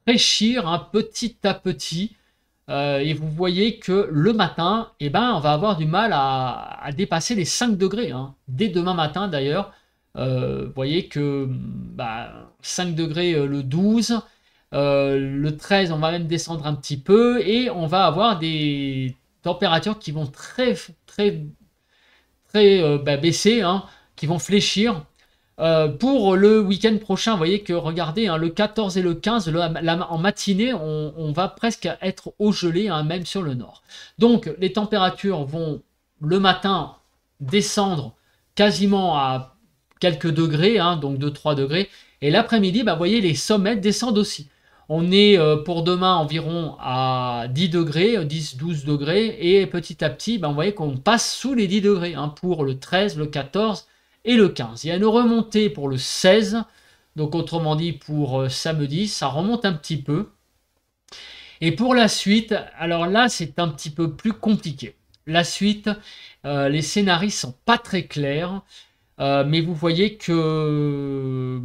fraîchir hein, petit à petit. Et vous voyez que le matin, eh ben, on va avoir du mal à dépasser les 5 degrés. Hein. Dès demain matin, d'ailleurs, vous voyez que 5 degrés le 12, le 13, on va même descendre un petit peu. Et on va avoir des températures qui vont très baisser, hein, qui vont fléchir. Pour le week-end prochain, vous voyez que, regardez, hein, le 14 et le 15, en matinée, on va presque être au gelé, hein, même sur le nord. Donc, les températures vont, le matin, descendre quasiment à quelques degrés, hein, donc 2-3 degrés. Et l'après-midi, vous voyez, les sommets descendent aussi. On est pour demain environ à 10 degrés, 10-12 degrés. Et petit à petit, vous voyez qu'on passe sous les 10 degrés hein, pour le 13, le 14 et le 15. Il y a une remontée pour le 16, donc autrement dit pour samedi, ça remonte un petit peu. Et pour la suite, alors là c'est un petit peu plus compliqué. La suite, les scénarios sont pas très clairs, mais vous voyez que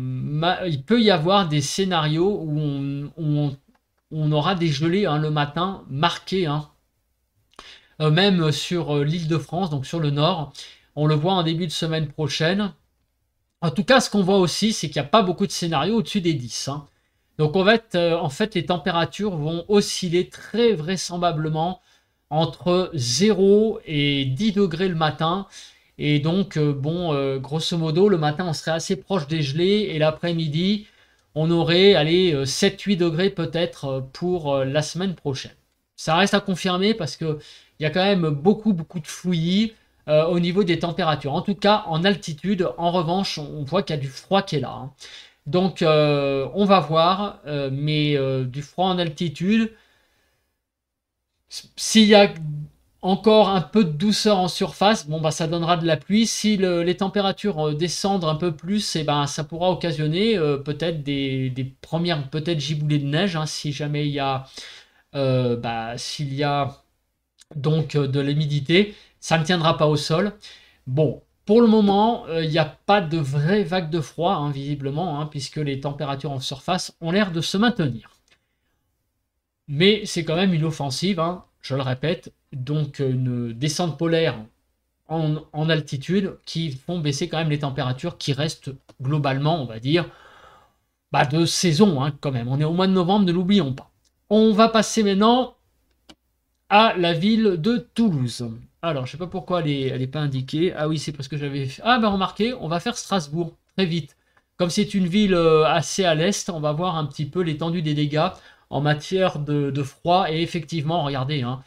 il peut y avoir des scénarios où on aura des gelées hein, le matin marquées, hein, même sur l'Île-de-France, donc sur le nord. On le voit en début de semaine prochaine. En tout cas, ce qu'on voit aussi, c'est qu'il n'y a pas beaucoup de scénarios au-dessus des 10. Hein. Donc en fait, les températures vont osciller très vraisemblablement entre 0 et 10 degrés le matin. Et donc, grosso modo, le matin, on serait assez proche des gelées. Et l'après-midi, on aurait 7-8 degrés peut-être pour la semaine prochaine. Ça reste à confirmer parce qu'il y a quand même beaucoup de fouillis au niveau des températures. En tout cas, en altitude, en revanche, on voit qu'il y a du froid qui est là. Hein. Donc, on va voir, mais du froid en altitude, s'il y a encore un peu de douceur en surface, ça donnera de la pluie. Si les températures descendent un peu plus, ça pourra occasionner peut-être des premières giboulées de neige, hein, si jamais il y a, s'il y a donc de l'humidité. Ça ne tiendra pas au sol. Bon, pour le moment, il n'y a pas de vraie vague de froid, hein, visiblement, hein, puisque les températures en surface ont l'air de se maintenir. Mais c'est quand même une offensive, hein, je le répète, donc une descente polaire en altitude qui font baisser quand même les températures qui restent globalement, on va dire, de saison hein, quand même. On est au mois de novembre, ne l'oublions pas. On va passer maintenant à la ville de Toulouse. Alors, je sais pas pourquoi elle est pas indiquée. Ah oui, c'est parce que j'avais... Ah remarquez, on va faire Strasbourg, très vite. Comme c'est une ville assez à l'est, on va voir un petit peu l'étendue des dégâts en matière de froid. Et effectivement, regardez, hein,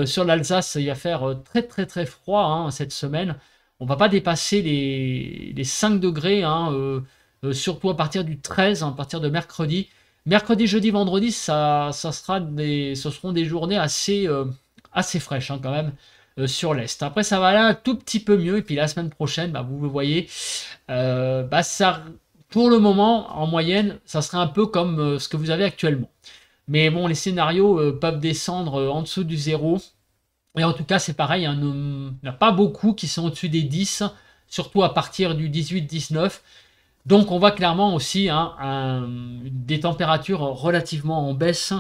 sur l'Alsace, il va faire très froid hein, cette semaine. On va pas dépasser les 5 degrés, hein, surtout à partir du 13, hein, à partir de mercredi. Mercredi, jeudi, vendredi, ce seront des journées assez fraîches hein, quand même sur l'Est. Après, ça va aller un tout petit peu mieux. Et puis la semaine prochaine, vous le voyez, pour le moment, en moyenne, ça serait un peu comme ce que vous avez actuellement. Mais bon, les scénarios peuvent descendre en dessous du 0. Et en tout cas, c'est pareil, il n'y en a pas beaucoup qui sont au-dessus des 10, surtout à partir du 18-19. Donc on voit clairement aussi hein, des températures relativement en baisse,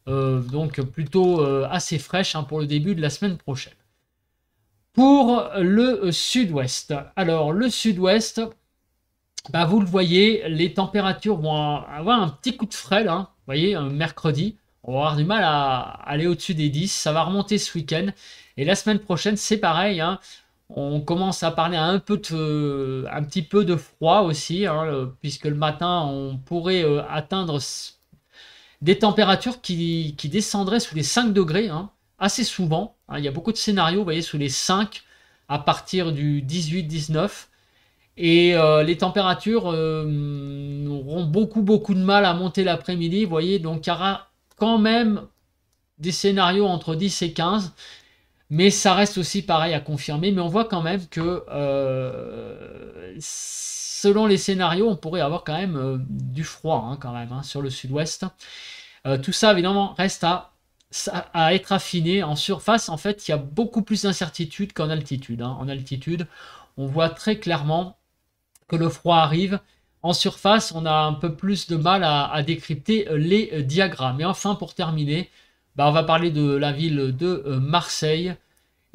donc plutôt assez fraîches hein, pour le début de la semaine prochaine. Pour le sud-ouest, alors le sud-ouest, vous le voyez, les températures vont avoir un petit coup de frais là, vous voyez, mercredi, on va avoir du mal à aller au-dessus des 10, ça va remonter ce week-end, et la semaine prochaine c'est pareil, hein, on commence à parler un petit peu de froid aussi, hein, puisque le matin, on pourrait atteindre des températures qui descendraient sous les 5 degrés, hein, assez souvent. Hein, il y a beaucoup de scénarios, vous voyez, sous les 5 à partir du 18-19. Et les températures auront beaucoup de mal à monter l'après-midi, vous voyez, donc il y aura quand même des scénarios entre 10 et 15, mais ça reste aussi pareil à confirmer, mais on voit quand même que selon les scénarios, on pourrait avoir quand même du froid quand même sur le sud-ouest. Tout ça évidemment reste à être affiné. En surface, en fait, il y a beaucoup plus d'incertitudes qu'en altitude. En altitude, on voit très clairement que le froid arrive. En surface, on a un peu plus de mal à décrypter les diagrammes. Et enfin, pour terminer, on va parler de la ville de Marseille.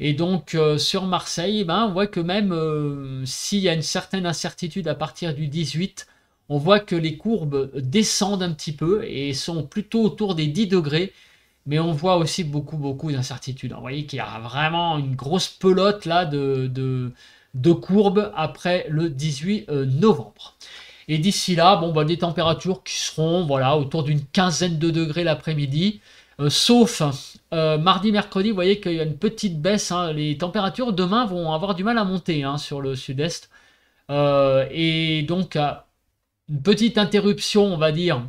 Et donc, sur Marseille, on voit que même s'il y a une certaine incertitude à partir du 18, on voit que les courbes descendent un petit peu et sont plutôt autour des 10 degrés. Mais on voit aussi beaucoup d'incertitudes. Vous voyez qu'il y a vraiment une grosse pelote là de courbes après le 18 novembre. Et d'ici là, des températures qui seront voilà, autour d'une quinzaine de degrés l'après-midi. Sauf mardi, mercredi, vous voyez qu'il y a une petite baisse. Les températures demain vont avoir du mal à monter sur le sud-est. Et donc, une petite interruption, on va dire,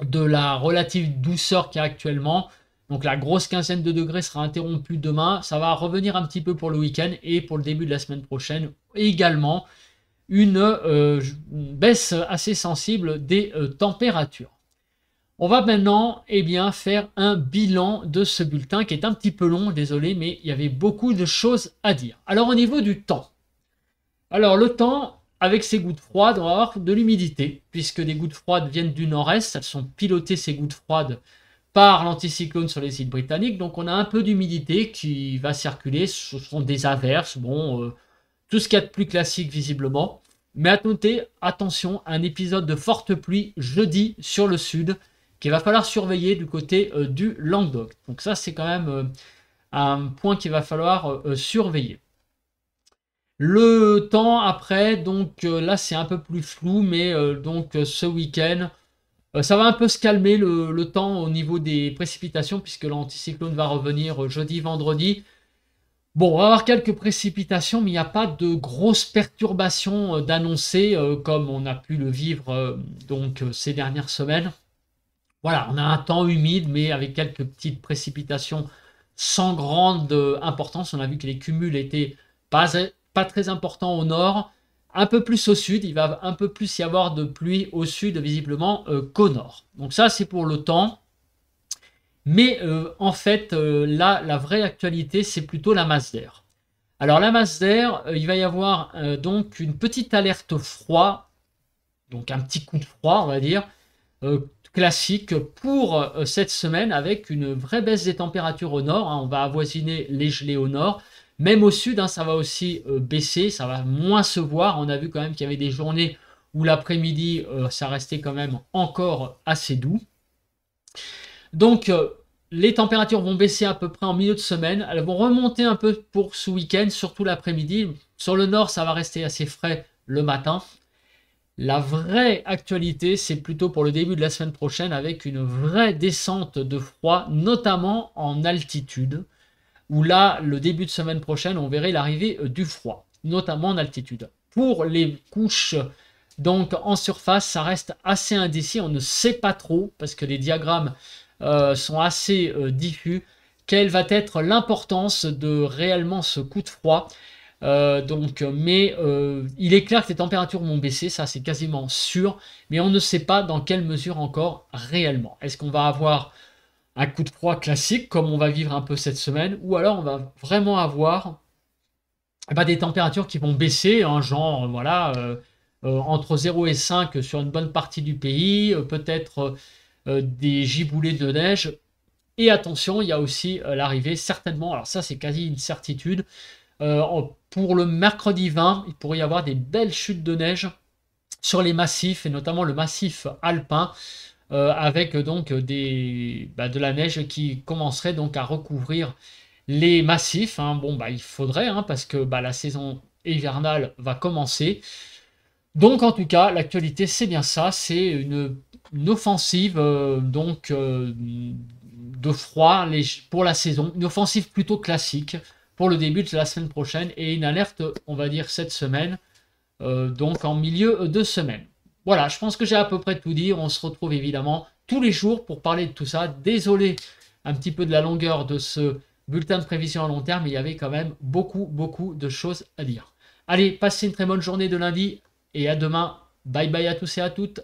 de la relative douceur qu'il y a actuellement. Donc la grosse quinzaine de degrés sera interrompue demain. Ça va revenir un petit peu pour le week-end et pour le début de la semaine prochaine également une baisse assez sensible des températures. On va maintenant faire un bilan de ce bulletin qui est un petit peu long, désolé, mais il y avait beaucoup de choses à dire. Alors au niveau du temps. Alors le temps, avec ces gouttes froides, on va avoir de l'humidité, puisque des gouttes froides viennent du nord-est, elles sont pilotées ces gouttes froides par l'anticyclone sur les îles britanniques, donc on a un peu d'humidité qui va circuler, ce sont des averses, tout ce qu'il y a de plus classique visiblement. Mais à noter, attention, un épisode de forte pluie jeudi sur le sud, qu'il va falloir surveiller du côté du Languedoc. Donc ça c'est quand même un point qu'il va falloir surveiller. Le temps après, donc là c'est un peu plus flou, mais ce week-end, ça va un peu se calmer le temps au niveau des précipitations, puisque l'anticyclone va revenir jeudi, vendredi. Bon, on va avoir quelques précipitations, mais il n'y a pas de grosses perturbations d'annoncer, comme on a pu le vivre ces dernières semaines. Voilà, on a un temps humide, mais avec quelques petites précipitations sans grande importance. On a vu que les cumuls étaient pas très importants au nord, un peu plus au sud. Il va un peu plus y avoir de pluie au sud, visiblement, qu'au nord. Donc ça, c'est pour le temps. Mais en fait, là, la vraie actualité, c'est plutôt la masse d'air. Alors la masse d'air, il va y avoir donc une petite alerte froid, donc un petit coup de froid, on va dire, classique pour cette semaine, avec une vraie baisse des températures au nord. On va avoisiner les gelées au nord. Même au sud, ça va aussi baisser, ça va moins se voir. On a vu quand même qu'il y avait des journées où l'après-midi, ça restait quand même encore assez doux. Donc, les températures vont baisser à peu près en milieu de semaine. Elles vont remonter un peu pour ce week-end, surtout l'après-midi. Sur le nord, ça va rester assez frais le matin. La vraie actualité, c'est plutôt pour le début de la semaine prochaine, avec une vraie descente de froid, notamment en altitude, où là, le début de semaine prochaine, on verrait l'arrivée du froid, notamment en altitude. Pour les couches donc en surface, ça reste assez indécis, on ne sait pas trop, parce que les diagrammes sont assez diffus, quelle va être l'importance de réellement ce coup de froid. Mais il est clair que les températures vont baisser, ça c'est quasiment sûr, mais on ne sait pas dans quelle mesure encore réellement. Est-ce qu'on va avoir un coup de froid classique, comme on va vivre un peu cette semaine, ou alors on va vraiment avoir des températures qui vont baisser, genre voilà, entre 0 et 5 sur une bonne partie du pays, peut-être des giboulées de neige. Et attention, il y a aussi l'arrivée certainement, alors ça c'est quasi une certitude, pour le mercredi 20, il pourrait y avoir des belles chutes de neige sur les massifs, et notamment le massif alpin, avec donc de la neige qui commencerait donc à recouvrir les massifs. Il faudrait, parce que la saison hivernale va commencer. Donc en tout cas, l'actualité c'est bien ça, c'est une offensive de froid pour la saison, une offensive plutôt classique pour le début de la semaine prochaine, et une alerte, on va dire, cette semaine donc en milieu de semaine. Voilà, je pense que j'ai à peu près tout dit. On se retrouve évidemment tous les jours pour parler de tout ça. Désolé un petit peu de la longueur de ce bulletin de prévision à long terme, mais il y avait quand même beaucoup de choses à dire. Allez, passez une très bonne journée de lundi et à demain. Bye bye à tous et à toutes.